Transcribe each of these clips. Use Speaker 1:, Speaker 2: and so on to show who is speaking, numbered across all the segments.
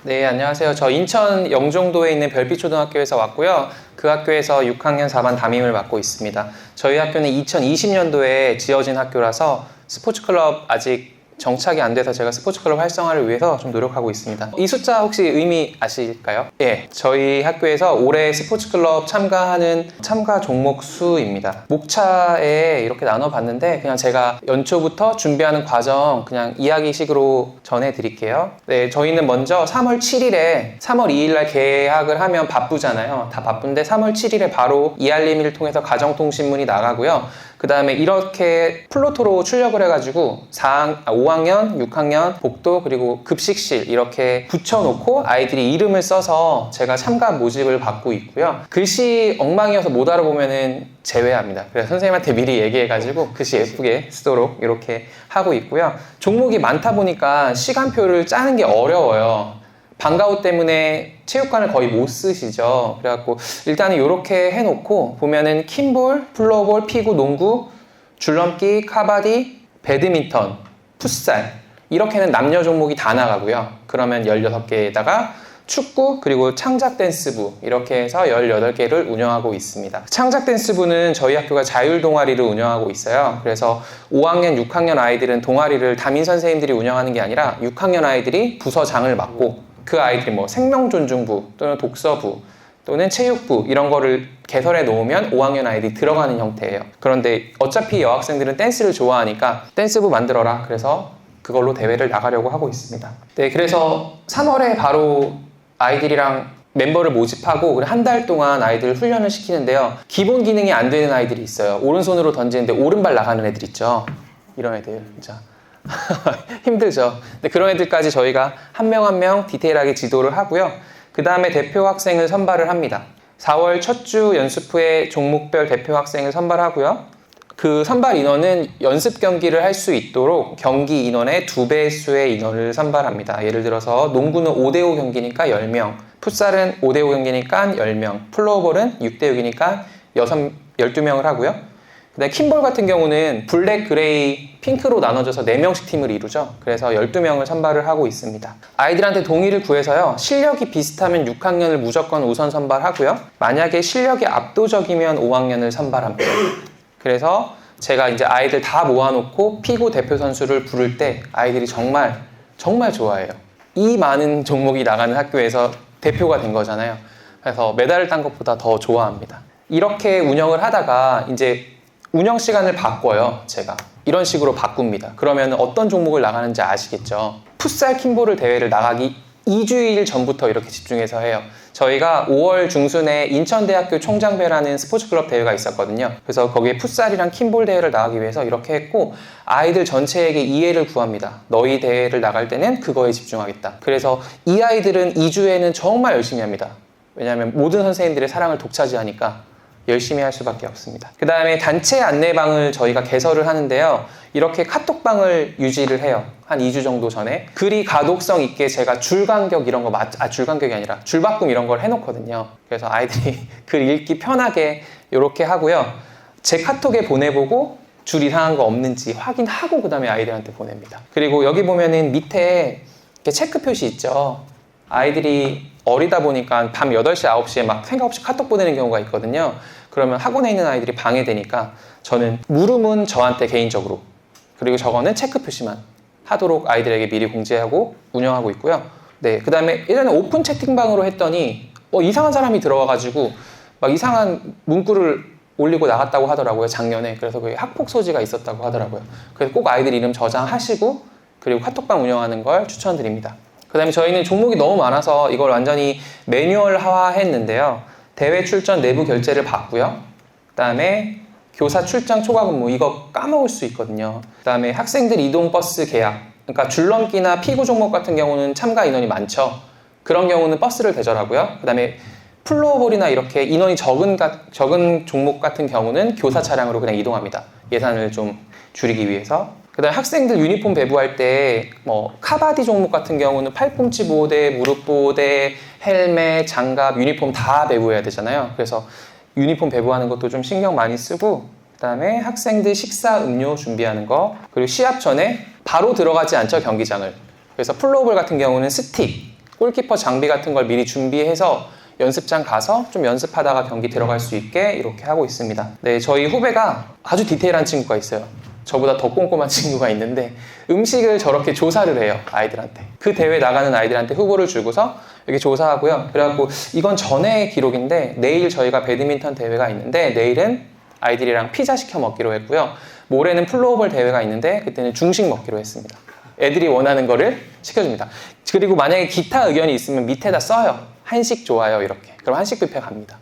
Speaker 1: 네, 안녕하세요. 저 인천 영종도에 있는 별빛초등학교에서 왔고요. 그 학교에서 6학년 4반 담임을 맡고 있습니다. 저희 학교는 2020년도에 지어진 학교라서 스포츠클럽 아직 정착이 안 돼서 제가 스포츠클럽 활성화를 위해서 좀 노력하고 있습니다. 이 숫자 혹시 의미 아실까요? 예, 저희 학교에서 올해 스포츠클럽 참가하는 참가 종목 수입니다. 목차에 이렇게 나눠봤는데 그냥 제가 연초부터 준비하는 과정 그냥 이야기식으로 전해드릴게요. 네, 저희는 먼저 3월 7일에 3월 2일날 개학을 하면 바쁘잖아요. 다 바쁜데 3월 7일에 바로 이알림을 통해서 가정통신문이 나가고요. 그 다음에 이렇게 플로토로 출력을 해가지고 5학년, 6학년, 복도 그리고 급식실 이렇게 붙여놓고 아이들이 이름을 써서 제가 참가 모집을 받고 있고요. 글씨 엉망이어서 못 알아보면은 제외합니다. 그래서 선생님한테 미리 얘기해가지고 글씨 예쁘게 쓰도록 이렇게 하고 있고요. 종목이 많다 보니까 시간표를 짜는 게 어려워요. 방과후 때문에 체육관을 거의 못 쓰시죠. 그래갖고 일단은 이렇게 해놓고 보면은 킨볼, 플로어볼, 피구, 농구, 줄넘기, 카바디, 배드민턴, 풋살 이렇게는 남녀 종목이 다 나가고요. 그러면 16개에다가 축구 그리고 창작댄스부 이렇게 해서 18개를 운영하고 있습니다. 창작댄스부는 저희 학교가 자율동아리를 운영하고 있어요. 그래서 5학년, 6학년 아이들은 동아리를 담임 선생님들이 운영하는 게 아니라 6학년 아이들이 부서장을 맡고 그 아이들이 뭐 생명존중부 또는 독서부 또는 체육부 이런 거를 개설해 놓으면 5학년 아이들이 들어가는 형태예요. 그런데 어차피 여학생들은 댄스를 좋아하니까 댄스부 만들어라. 그래서 그걸로 대회를 나가려고 하고 있습니다. 네, 그래서 3월에 바로 아이들이랑 멤버를 모집하고 한 달 동안 아이들 훈련을 시키는데요. 기본 기능이 안 되는 아이들이 있어요. 오른손으로 던지는데 오른발 나가는 애들 있죠. 이런 애들 진짜 힘들죠. 근데 그런 애들까지 저희가 한 명 한 명 디테일하게 지도를 하고요. 그 다음에 대표 학생을 선발을 합니다. 4월 첫 주 연습 후에 종목별 대표 학생을 선발하고요. 그 선발 인원은 연습 경기를 할 수 있도록 경기 인원의 2배 수의 인원을 선발합니다. 예를 들어서 농구는 5대5 경기니까 10명, 풋살은 5대5 경기니까 10명, 플로어볼은 6대6이니까 12명을 하고요. 그다음에 킨볼 같은 경우는 블랙, 그레이, 핑크로 나눠져서 4명씩 팀을 이루죠. 그래서 12명을 선발을 하고 있습니다. 아이들한테 동의를 구해서요. 실력이 비슷하면 6학년을 무조건 우선 선발하고요. 만약에 실력이 압도적이면 5학년을 선발합니다. 그래서 제가 이제 아이들 다 모아놓고 피구 대표 선수를 부를 때 아이들이 정말 좋아해요. 이 많은 종목이 나가는 학교에서 대표가 된 거잖아요. 그래서 메달을 딴 것보다 더 좋아합니다. 이렇게 운영을 하다가 이제 운영 시간을 바꿔요. 제가 이런 식으로 바꿉니다. 그러면 어떤 종목을 나가는지 아시겠죠? 풋살 킨볼을 대회를 나가기 2주일 전부터 이렇게 집중해서 해요. 저희가 5월 중순에 인천대학교 총장배라는 스포츠클럽 대회가 있었거든요. 그래서 거기에 풋살이랑 킨볼 대회를 나가기 위해서 이렇게 했고 아이들 전체에게 이해를 구합니다. 너희 대회를 나갈 때는 그거에 집중하겠다. 그래서 이 아이들은 2주에는 정말 열심히 합니다. 왜냐하면 모든 선생님들의 사랑을 독차지하니까 열심히 할 수밖에 없습니다. 그 다음에 단체 안내방을 저희가 개설을 하는데요. 이렇게 카톡방을 유지를 해요. 한 2주 정도 전에. 글이 가독성 있게 제가 줄간격 이런 거 줄간격이 아니라 줄바꿈 이런 걸 해놓거든요. 그래서 아이들이 글 읽기 편하게 이렇게 하고요. 제 카톡에 보내보고 줄 이상한 거 없는지 확인하고 그 다음에 아이들한테 보냅니다. 그리고 여기 보면은 밑에 이렇게 체크 표시 있죠. 아이들이 어리다 보니까 밤 8시, 9시에 막 생각 없이 카톡 보내는 경우가 있거든요. 그러면 학원에 있는 아이들이 방해되니까 저는 물음은 저한테 개인적으로 그리고 저거는 체크 표시만 하도록 아이들에게 미리 공지하고 운영하고 있고요. 네, 그 다음에 예전에 오픈 채팅방으로 했더니 이상한 사람이 들어와가지고 막 이상한 문구를 올리고 나갔다고 하더라고요. 작년에. 그래서 그게 학폭 소지가 있었다고 하더라고요. 그래서 꼭 아이들 이름 저장하시고 그리고 카톡방 운영하는 걸 추천드립니다. 그 다음에 저희는 종목이 너무 많아서 이걸 완전히 매뉴얼화 했는데요. 대회 출전 내부 결제를 받고요. 그 다음에 교사 출장 초과 근무 이거 까먹을 수 있거든요. 그 다음에 학생들 이동 버스 계약 그러니까 줄넘기나 피구 종목 같은 경우는 참가 인원이 많죠. 그런 경우는 버스를 대절하고요. 그 다음에 플로어볼이나 이렇게 인원이 적은 종목 같은 경우는 교사 차량으로 그냥 이동합니다. 예산을 좀 줄이기 위해서. 그 다음에 학생들 유니폼 배부할 때 카바디 종목 같은 경우는 팔꿈치 보호대, 무릎 보호대, 헬멧, 장갑, 유니폼 다 배부해야 되잖아요. 그래서 유니폼 배부하는 것도 좀 신경 많이 쓰고 그 다음에 학생들 식사, 음료 준비하는 거 그리고 시합 전에 바로 들어가지 않죠, 경기장을. 그래서 플로어볼 같은 경우는 스틱, 골키퍼 장비 같은 걸 미리 준비해서 연습장 가서 좀 연습하다가 경기 들어갈 수 있게 이렇게 하고 있습니다. 네, 저희 후배가 아주 디테일한 친구가 있어요. 저보다 더 꼼꼼한 친구가 있는데 음식을 저렇게 조사를 해요, 아이들한테. 그 대회 나가는 아이들한테 후보를 주고서 여기 조사하고요. 그래갖고 이건 전에 기록인데 내일 저희가 배드민턴 대회가 있는데 내일은 아이들이랑 피자 시켜 먹기로 했고요. 모레는 플로어볼 대회가 있는데 그때는 중식 먹기로 했습니다. 애들이 원하는 거를 시켜줍니다. 그리고 만약에 기타 의견이 있으면 밑에다 써요. 한식 좋아요, 이렇게. 그럼 한식 뷔페 갑니다.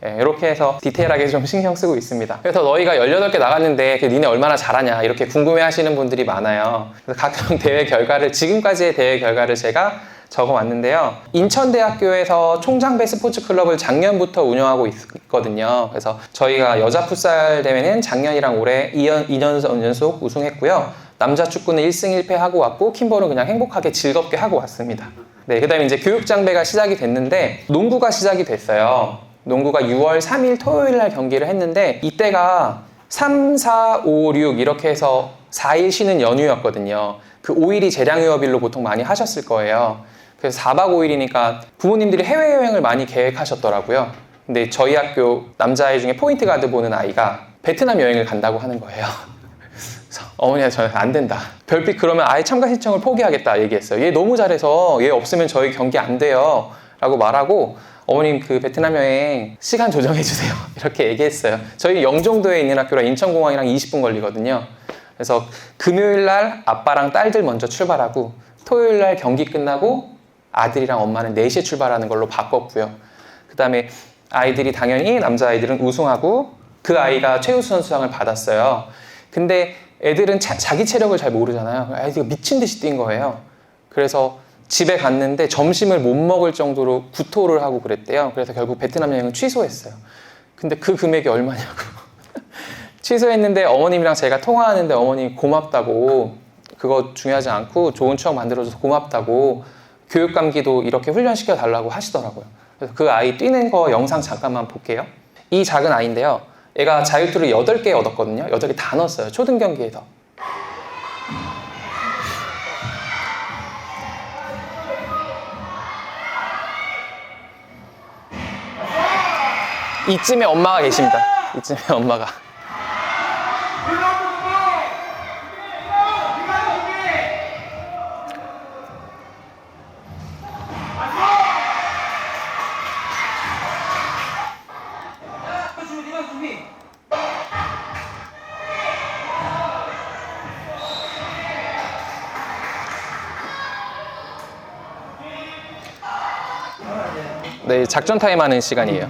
Speaker 1: 예, 이렇게 해서 디테일하게 좀 신경 쓰고 있습니다. 그래서 너희가 18개 나갔는데 니네 얼마나 잘하냐 이렇게 궁금해 하시는 분들이 많아요. 그래서 각종 대회 결과를, 지금까지의 대회 결과를 제가 적어왔는데요. 인천대학교에서 총장배 스포츠 클럽을 작년부터 운영하고 있거든요. 그래서 저희가 여자 풋살 대회는 작년이랑 올해 2년 연속 우승했고요. 남자 축구는 1승 1패 하고 왔고, 킴볼은 그냥 행복하게 즐겁게 하고 왔습니다. 네, 그 다음에 이제 교육장배가 시작이 됐는데, 농구가 시작이 됐어요. 농구가 6월 3일 토요일 날 경기를 했는데, 이때가 3, 4, 5, 6 이렇게 해서 4일 쉬는 연휴였거든요. 그 5일이 재량휴업일로 보통 많이 하셨을 거예요. 그래서 4박 5일이니까 부모님들이 해외여행을 많이 계획하셨더라고요. 근데 저희 학교 남자아이 중에 포인트 가드 보는 아이가 베트남 여행을 간다고 하는 거예요. 그래서 어머니가 저는 안 된다. 별빛 그러면 아예 참가 신청을 포기하겠다 얘기했어요. 얘 너무 잘해서 얘 없으면 저희 경기 안 돼요. 라고 말하고 어머님 그 베트남 여행 시간 조정해 주세요. 이렇게 얘기했어요. 저희 영종도에 있는 학교라 인천공항이랑 20분 걸리거든요. 그래서 금요일 날 아빠랑 딸들 먼저 출발하고 토요일 날 경기 끝나고 아들이랑 엄마는 4시에 출발하는 걸로 바꿨고요. 그 다음에 아이들이 당연히 남자아이들은 우승하고 그 아이가 최우수 선수상을 받았어요. 근데 애들은 자기 체력을 잘 모르잖아요. 아이들이 미친 듯이 뛴 거예요. 그래서 집에 갔는데 점심을 못 먹을 정도로 구토를 하고 그랬대요. 그래서 결국 베트남 여행을 취소했어요. 근데 그 금액이 얼마냐고. 취소했는데 어머님이랑 제가 통화하는데 어머님이 고맙다고, 그거 중요하지 않고 좋은 추억 만들어줘서 고맙다고, 교육감기도 이렇게 훈련시켜 달라고 하시더라고요. 그래서 그 아이 뛰는 거 영상 잠깐만 볼게요. 이 작은 아이인데요. 얘가 자유투를 8개 얻었거든요. 8개 다 넣었어요. 초등 경기에서. 이쯤에 엄마가 계십니다. 이쯤에 엄마가. 네, 작전 타임 하는 시간이에요.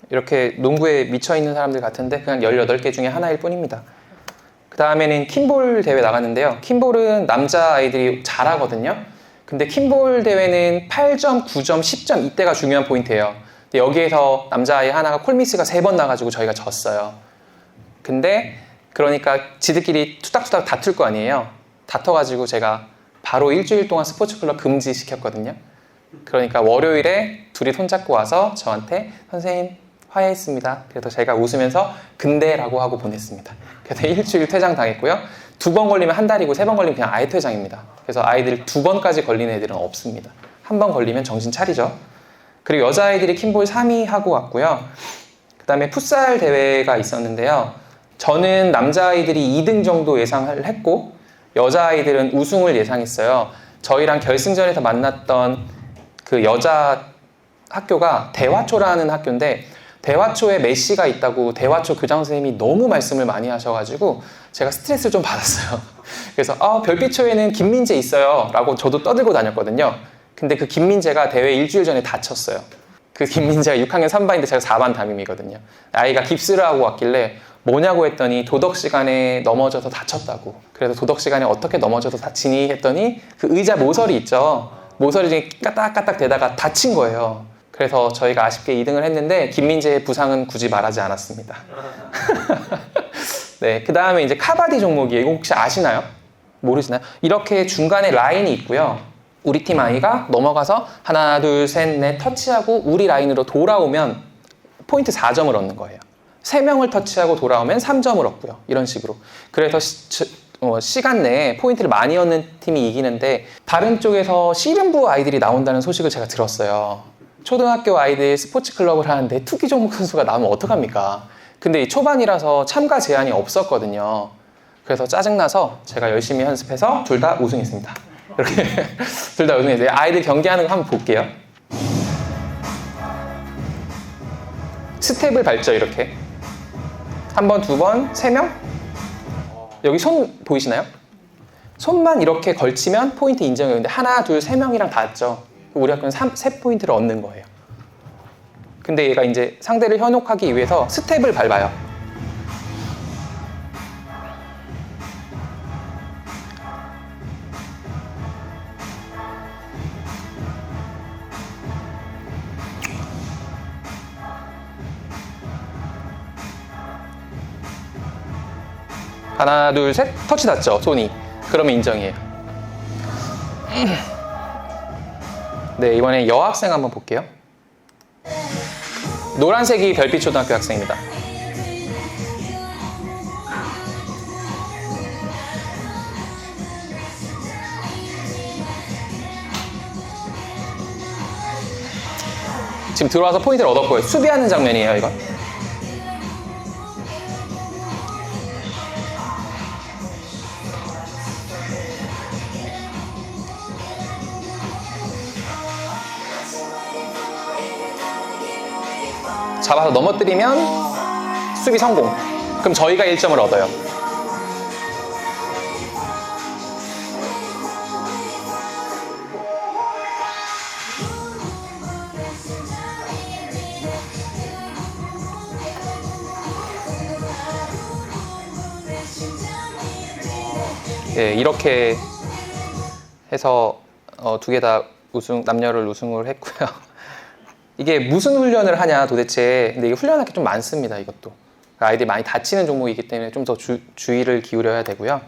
Speaker 1: 이렇게 농구에 미쳐있는 사람들 같은데 그냥 18개 중에 하나일 뿐입니다. 그 다음에는 킴볼 대회 나갔는데요. 킴볼은 남자아이들이 잘하거든요. 근데 킴볼 대회는 8점, 9점, 10점 이때가 중요한 포인트예요. 근데 여기에서 남자아이 하나가 콜미스가 3번 나가지고 저희가 졌어요. 근데 그러니까 지들끼리 투닥투닥 다툴 거 아니에요. 다퉈가지고 제가 바로 일주일 동안 스포츠클럽 금지시켰거든요. 그러니까 월요일에 둘이 손잡고 와서 저한테 선생님 화해했습니다. 그래서 제가 웃으면서 근데라고 하고 보냈습니다. 그래서 일주일 퇴장 당했고요. 2번 걸리면 1달이고 3번 걸리면 그냥 아예 퇴장입니다. 그래서 아이들 2번까지 걸리는 애들은 없습니다. 1번 걸리면 정신 차리죠. 그리고 여자아이들이 킴볼 3위 하고 왔고요. 그 다음에 풋살 대회가 있었는데요. 저는 남자아이들이 2등 정도 예상을 했고 여자아이들은 우승을 예상했어요. 저희랑 결승전에서 만났던 그 여자 학교가 대화초라는 학교인데 대화초에 메시가 있다고 대화초 교장 선생님이 너무 말씀을 많이 하셔가지고 제가 스트레스를 좀 받았어요. 그래서 별빛초에는 김민재 있어요 라고 저도 떠들고 다녔거든요. 근데 그 김민재가 대회 일주일 전에 다쳤어요. 그 김민재가 6학년 3반인데 제가 4반 담임이거든요. 아이가 깁스를 하고 왔길래 뭐냐고 했더니 도덕 시간에 넘어져서 다쳤다고. 그래서 도덕 시간에 어떻게 넘어져서 다치니 했더니 그 의자 모서리 있죠. 모서리 중에 까딱까딱 대다가 다친 거예요. 그래서 저희가 아쉽게 2등을 했는데 김민재의 부상은 굳이 말하지 않았습니다. 네, 그 다음에 이제 카바디 종목이에요. 이거 혹시 아시나요? 모르시나요? 이렇게 중간에 라인이 있고요. 우리 팀 아이가 넘어가서 하나, 둘, 셋, 넷 터치하고 우리 라인으로 돌아오면 포인트 4점을 얻는 거예요. 3명을 터치하고 돌아오면 3점을 얻고요. 이런 식으로. 그래서 시간 내에 포인트를 많이 얻는 팀이 이기는데, 다른 쪽에서 씨름부 아이들이 나온다는 소식을 제가 들었어요. 초등학교 아이들 스포츠 클럽을 하는데 투기 종목 선수가 나오면 어떡합니까? 근데 초반이라서 참가 제한이 없었거든요. 그래서 짜증나서 제가 열심히 연습해서 둘 다 우승했습니다. 이렇게 둘 다 우승했어요. 아이들 경기하는 거 한번 볼게요. 스텝을 밟죠, 이렇게. 한 번, 두 번, 3명? 여기 손 보이시나요? 손만 이렇게 걸치면 포인트 인정이었는데 하나, 둘, 3명이랑 닿았죠. 우리 학교는 3포인트를 얻는 거예요. 근데 얘가 이제 상대를 현혹하기 위해서 스텝을 밟아요. 하나, 둘, 셋, 터치 닿죠, 손이. 그러면 인정이에요. 네, 이번에 여학생 한번 볼게요. 노란색이 별빛초등학교 학생입니다. 지금 들어와서 포인트를 얻었고요. 수비하는 장면이에요, 이건. 잡아서 넘어뜨리면 수비 성공. 그럼 저희가 1점을 얻어요. 네, 이렇게 해서 두 개 다 남녀를 우승을 했고요. 이게 무슨 훈련을 하냐 도대체. 근데 이게 훈련할 게 좀 많습니다, 이것도. 아이들이 많이 다치는 종목이기 때문에 좀 더 주의를 기울여야 되고요.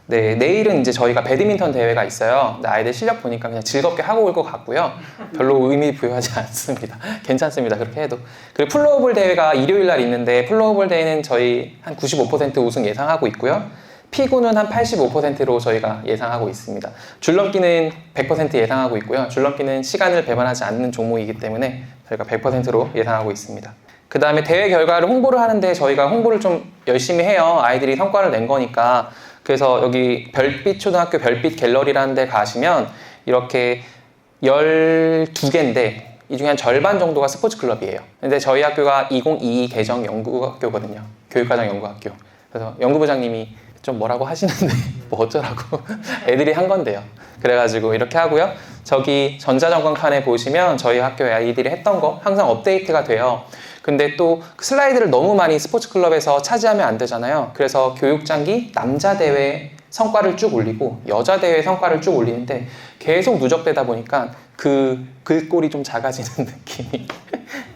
Speaker 1: 네, 내일은 이제 저희가 배드민턴 대회가 있어요. 근데 아이들 실력 보니까 그냥 즐겁게 하고 올 것 같고요. 별로 의미 부여하지 않습니다. 괜찮습니다, 그렇게 해도. 그리고 플로어볼 대회가 일요일 날 있는데, 플로어볼 대회는 저희 한 95% 우승 예상하고 있고요. 피구는 한 85%로 저희가 예상하고 있습니다. 줄넘기는 100% 예상하고 있고요. 줄넘기는 시간을 배반하지 않는 종목이기 때문에 저희가 100%로 예상하고 있습니다. 그 다음에 대회 결과를 홍보를 하는데 저희가 홍보를 좀 열심히 해요. 아이들이 성과를 낸 거니까. 그래서 여기 별빛초등학교 별빛 갤러리라는 데 가시면 이렇게 12개인데 이 중에 한 절반 정도가 스포츠 클럽이에요. 근데 저희 학교가 2022 개정 연구학교거든요. 교육과정 연구학교. 그래서 연구부장님이 좀 뭐라고 하시는데 뭐 어쩌라고 애들이 한 건데요. 그래가지고 이렇게 하고요. 저기 전자전광판에 보시면 저희 학교에 아이들이 했던 거 항상 업데이트가 돼요. 근데 또 슬라이드를 너무 많이 스포츠 클럽에서 차지하면 안 되잖아요. 그래서 교육장기 남자 대회 성과를 쭉 올리고 여자 대회 성과를 쭉 올리는데 계속 누적되다 보니까 그 글꼴이 좀 작아지는 느낌이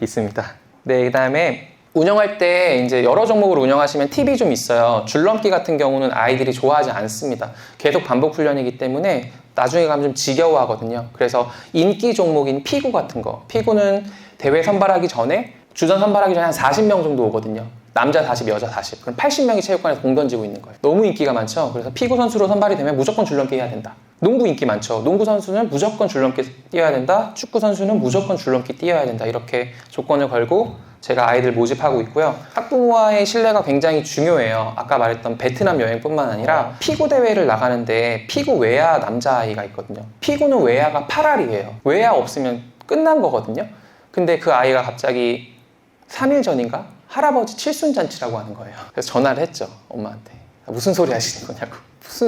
Speaker 1: 있습니다. 네, 그 다음에 운영할 때 이제 여러 종목으로 운영하시면 팁이 좀 있어요. 줄넘기 같은 경우는 아이들이 좋아하지 않습니다. 계속 반복 훈련이기 때문에 나중에 가면 좀 지겨워하거든요. 그래서 인기 종목인 피구 같은 거. 피구는 대회 선발하기 전에, 주전 선발하기 전에 한 40명 정도 오거든요. 남자 40, 여자 40. 그럼 80명이 체육관에서 공 던지고 있는 거예요. 너무 인기가 많죠. 그래서 피구 선수로 선발이 되면 무조건 줄넘기 해야 된다. 농구 인기 많죠. 농구 선수는 무조건 줄넘기 뛰어야 된다. 축구 선수는 무조건 줄넘기 뛰어야 된다. 이렇게 조건을 걸고 제가 아이들 모집하고 있고요. 학부모와의 신뢰가 굉장히 중요해요. 아까 말했던 베트남 여행뿐만 아니라 피구 대회를 나가는데 피구 외야 남자아이가 있거든요. 피구는 외야가 8알이에요. 외야 없으면 끝난 거거든요. 근데 그 아이가 갑자기 3일 전인가 할아버지 칠순잔치라고 하는 거예요. 그래서 전화를 했죠, 엄마한테. 무슨 소리 하시는 거냐고.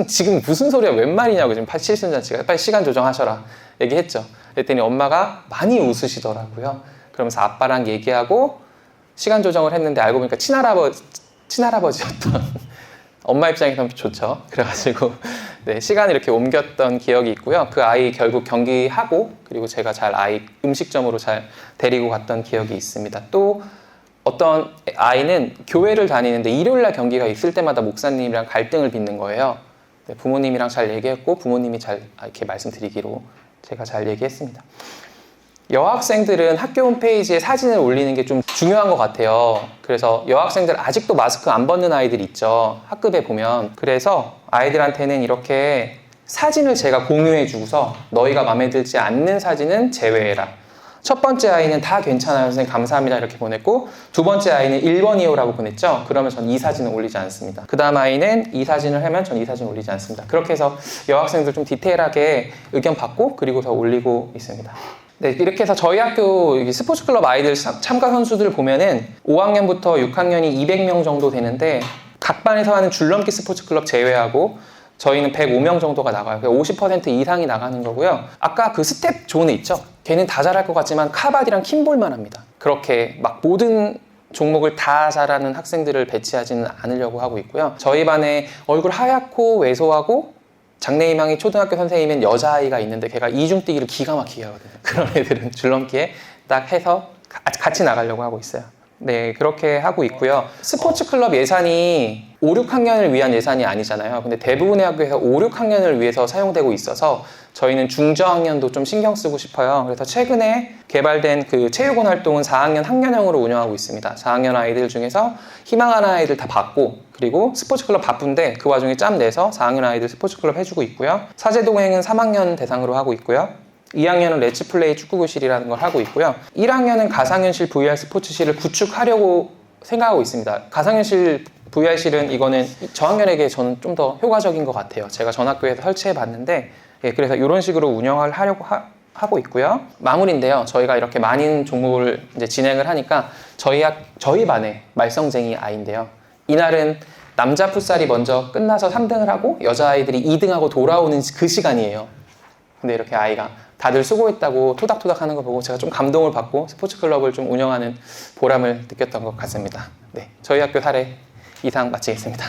Speaker 1: 지금 무슨 소리야, 웬 말이냐고. 지금 칠순잔치가. 빨리 시간 조정하셔라 얘기했죠. 그랬더니 엄마가 많이 웃으시더라고요. 그러면서 아빠랑 얘기하고 시간 조정을 했는데 알고 보니까 친할아버지였던 엄마 입장에서는 좋죠. 그래가지고 네, 시간을 이렇게 옮겼던 기억이 있고요. 그 아이 결국 경기하고 그리고 제가 잘 아이 음식점으로 잘 데리고 갔던 기억이 있습니다. 또 어떤 아이는 교회를 다니는데 일요일날 경기가 있을 때마다 목사님이랑 갈등을 빚는 거예요. 네, 부모님이랑 잘 얘기했고 부모님이 잘 이렇게 말씀드리기로 제가 잘 얘기했습니다. 여학생들은 학교 홈페이지에 사진을 올리는 게 좀 중요한 것 같아요. 그래서 여학생들 아직도 마스크 안 벗는 아이들 있죠. 학급에 보면. 그래서 아이들한테는 이렇게 사진을 제가 공유해 주고서 너희가 마음에 들지 않는 사진은 제외해라. 첫 번째 아이는 다 괜찮아요 선생님 감사합니다 이렇게 보냈고, 두 번째 아이는 1번이요라고 보냈죠. 그러면 전 이 사진을 올리지 않습니다. 그 다음 아이는 이 사진을 하면 전 이 사진을 올리지 않습니다. 그렇게 해서 여학생들 좀 디테일하게 의견 받고 그리고 더 올리고 있습니다. 네, 이렇게 해서 저희 학교 스포츠클럽 아이들 참가 선수들 보면은 5학년부터 6학년이 200명 정도 되는데 각 반에서 하는 줄넘기 스포츠클럽 제외하고 저희는 105명 정도가 나가요. 50% 이상이 나가는 거고요. 아까 그 스텝 존에 있죠? 걔는 다 잘할 것 같지만 카바디랑 킴볼만 합니다. 그렇게 막 모든 종목을 다 잘하는 학생들을 배치하지는 않으려고 하고 있고요. 저희 반에 얼굴 하얗고 왜소하고 장래희망이 초등학교 선생님인 여자아이가 있는데 걔가 이중뛰기를 기가 막히게 하거든요. 그런 애들은 줄넘기에 딱 해서 같이 나가려고 하고 있어요. 네, 그렇게 하고 있고요. 스포츠 클럽 예산이 5, 6학년을 위한 예산이 아니잖아요. 근데 대부분의 학교에서 5, 6학년을 위해서 사용되고 있어서 저희는 중저학년도 좀 신경 쓰고 싶어요. 그래서 최근에 개발된 그 체육원 활동은 4학년 학년형으로 운영하고 있습니다. 4학년 아이들 중에서 희망하는 아이들 다 받고, 그리고 스포츠 클럽 바쁜데 그 와중에 짬 내서 4학년 아이들 스포츠 클럽 해주고 있고요. 사제동행은 3학년 대상으로 하고 있고요. 2학년은 렛츠플레이 축구교실이라는 걸 하고 있고요. 1학년은 가상현실 VR 스포츠실을 구축하려고 생각하고 있습니다. 가상현실 VR실은 이거는 저학년에게 저는 좀 더 효과적인 것 같아요. 제가 전 학교에서 설치해 봤는데, 예, 그래서 이런 식으로 운영을 하려고 하고 있고요. 마무리인데요. 저희가 이렇게 많은 종목을 이제 진행을 하니까 저희 반에 말썽쟁이 아이인데요. 이날은 남자 풋살이 먼저 끝나서 3등을 하고 여자아이들이 2등하고 돌아오는 그 시간이에요. 근데 이렇게 아이가 다들 수고했다고 토닥토닥 하는 거 보고 제가 좀 감동을 받고 스포츠 클럽을 좀 운영하는 보람을 느꼈던 것 같습니다. 네, 저희 학교 사례 이상 마치겠습니다.